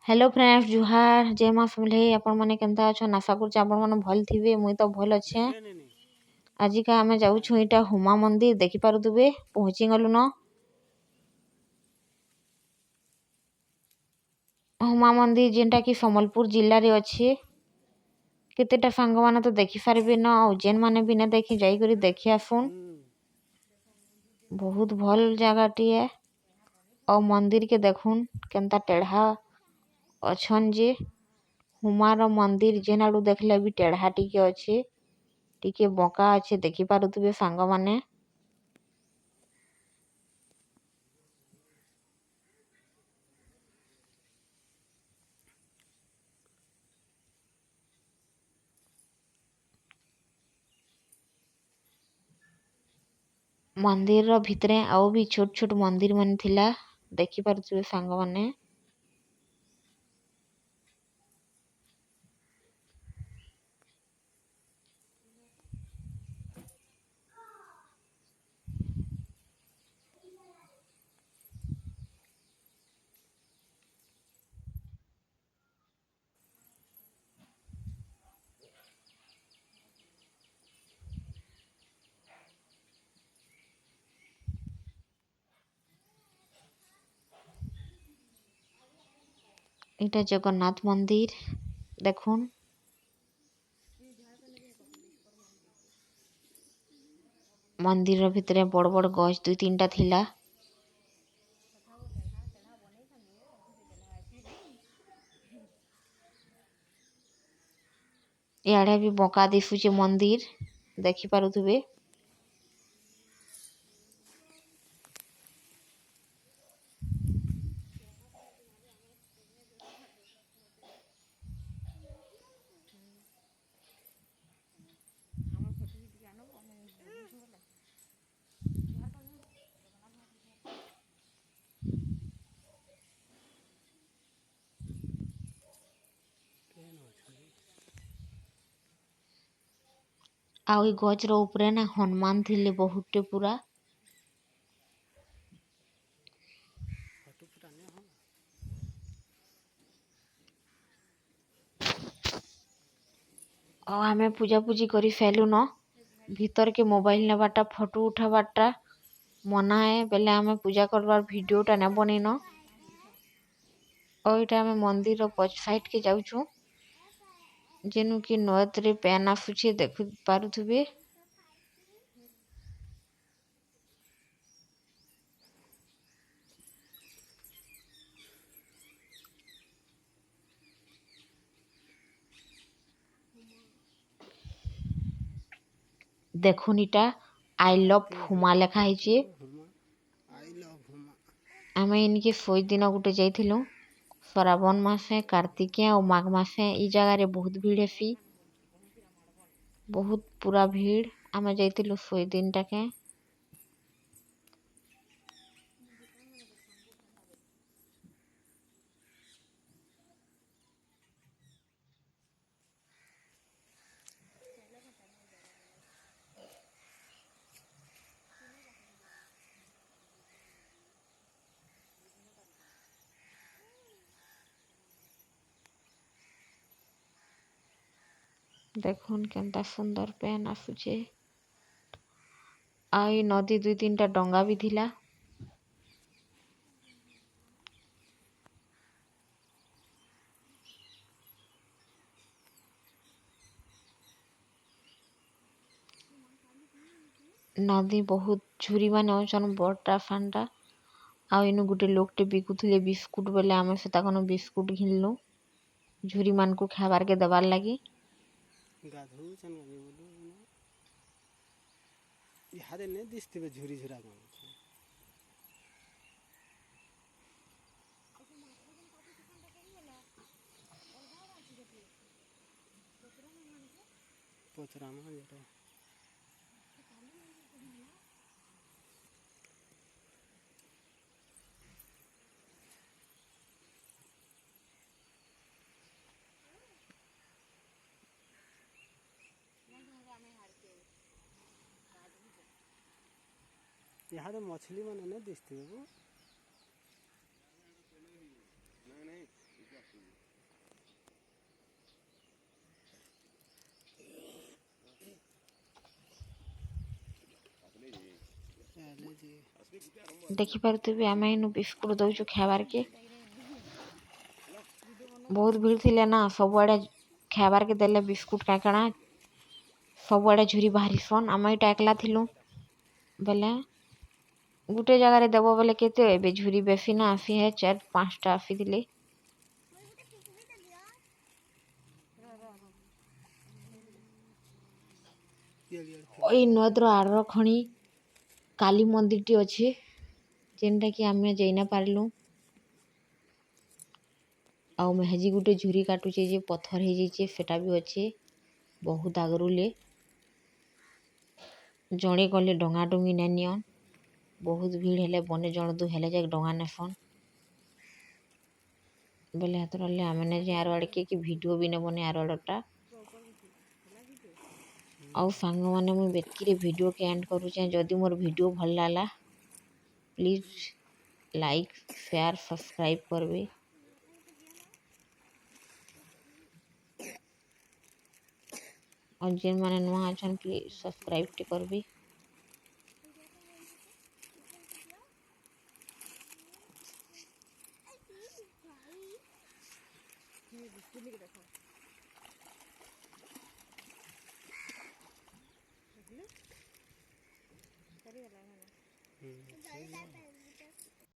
Hello friends जुहार जय माँ समले आपण मैंने केनता अच्छा आशा कर आपण मैंने भल थे मुई तो भल अच्छे। आज का आम जाऊँ यहाँ हुमा मंदिर देखिपे पहुँची गलु न हुमा मंदिर जेनटा कि सम्बलपुर जिले में अच्छे। केतेटा सांग मैंने तो देखी सारे न जेन मैंने भी न देखी जाकर देखी आसुन बहुत भल जगह और मंदिर के देखुन केनता टेढ़ा अच्छन जे हुमार मंदिर जेन आड़ू देखले भी टेढ़ा टिके अच्छे टिके बंका अच्छे देखि पारुथिबे सांग माने। मंदिर भितरे आउ भी छोट छोट मंदिर मन थिला देखि पारुथिबे सांग माने। इटा जगन्नाथ मंदिर देखुन मंदिर भितरे बड़ बड़ गछ दुई तीन टा थिला। इआड़े भी बंका दिशुचे मंदिर देखि पारुथिबे। आउ ई गछ रो ऊपरे ना हनुमान थिले बहुतटे पूरा। और हमें पूजा पूजी करी साइलु न भीतर के मोबाइल नेबाटा फोटो उठाबाटा मना है बेले आमे पूजा करबार वीडियोटा ने बनी न। और इटा आमे मंदिर रो पछ साइड के जाउछु जेनु कि नद रे पेन आसुचे देखि पारुथिबे। देखुन इटा आई लव हुमा लेखा ହେଇଛି। आमे इनके 100 दिन गुटे जाइथिलु श्रावण मासे कार्तिके और माघ मासे ई जगह रे बहुत भीड़ हेसी बहुत पूरा भीड़ आमे जाइथिलु 100 दिन टाके। देखुन केनता सुंदर पेन आसुचे आई नदी दुई तीन टा डंगा भी थिला। नदी बहुत झुरी माने अछन बड़टा सानटा आ इनु गुटे लोकटे बिकुथिले बिस्कुट बेले आमे से ताकनो बिस्कुट घिनलु झुरी मान को खाबार के दबार लागी। गाधू चन गाधू बोलू इहादे ने दिसतिबे झुरी झुरा कोन पोचरा में जेटा इहादे मछली माने ने दिसतिबे ଦେଖିପାରୁଥିବେ ଆମେ ଇନୁ ବିସ୍କୁଟ୍ ଦଉଛୁ ଖାଇବାର୍କେ। ବହୁତ ଭିଡ଼ ଥିଲେ ନା, ସବୁଆଡ଼େ ଖାଇବାର୍କେ ଦେଲେ ବିସ୍କୁଟ୍ କାଣା ସବୁଆଡ଼େ ଝୁରି ବାହାରିସନ୍। ଆମେ ଏଇଟା ଏକଲା ଥିଲୁ ବେଲେ ଗୋଟେ ଜାଗାରେ ଦେବ ବେଲେ କେତେ ଏବେ ଝୁରି ବେଶୀ ନା ଆସି ହେ 4-5ଟା ଆସିଥିଲେ। ଏଇ ନଦର ଆର ଖଣି କାলী ମନ୍ଦିରଟି ଅଛି, ଯେନ୍ଟାକି ଆମେ ଯାଇନା ପାରିଲୁ। ଆଉ ମେହେଜି ଗୋଟେ ଝୁରି କାଟୁଛେ ଯେ ପଥର ହେଇଯାଇଛେ, ସେଟା ବି ଅଛେ ବହୁତ ଆଗରୁଲେ। ଜଣେ ଗଲେ ଡଙ୍ଗା ଡୁଙ୍ଗି ନାଇଁ ନିଅନ୍, ବହୁତ ଭିଡ଼ ହେଲେ ବନେ ଜଣ ଦୁ ହେଲେ ଯାକ ଡଙ୍ଗା ନେସନ୍। ବେଲେ ହେଥରଲେ ଆମେ ନାଇଁ ଯାଇ ଆର ଆଡ଼କେ କି ଭିଡ଼ିଓ ବି ନେଇ ବନେ ଆର ଆଡ଼ଟା। ଆଉ ସାଙ୍ଗମାନେ ମୁଇଁ ବେତକିରେ ଭିଡ଼ିଓକେ ଏଣ୍ଡ କରୁଛେଁ। ଯଦି ମୋର ଭିଡ଼ିଓ ଭଲ ଲାଗଲା ପ୍ଲିଜ୍ ଲାଇକ୍ ସେୟାର ସବସ୍କ୍ରାଇବ୍ କରବେ। और जेन माने नुआ अछन प्लीज सब्सक्राइब टे करबे। सही है।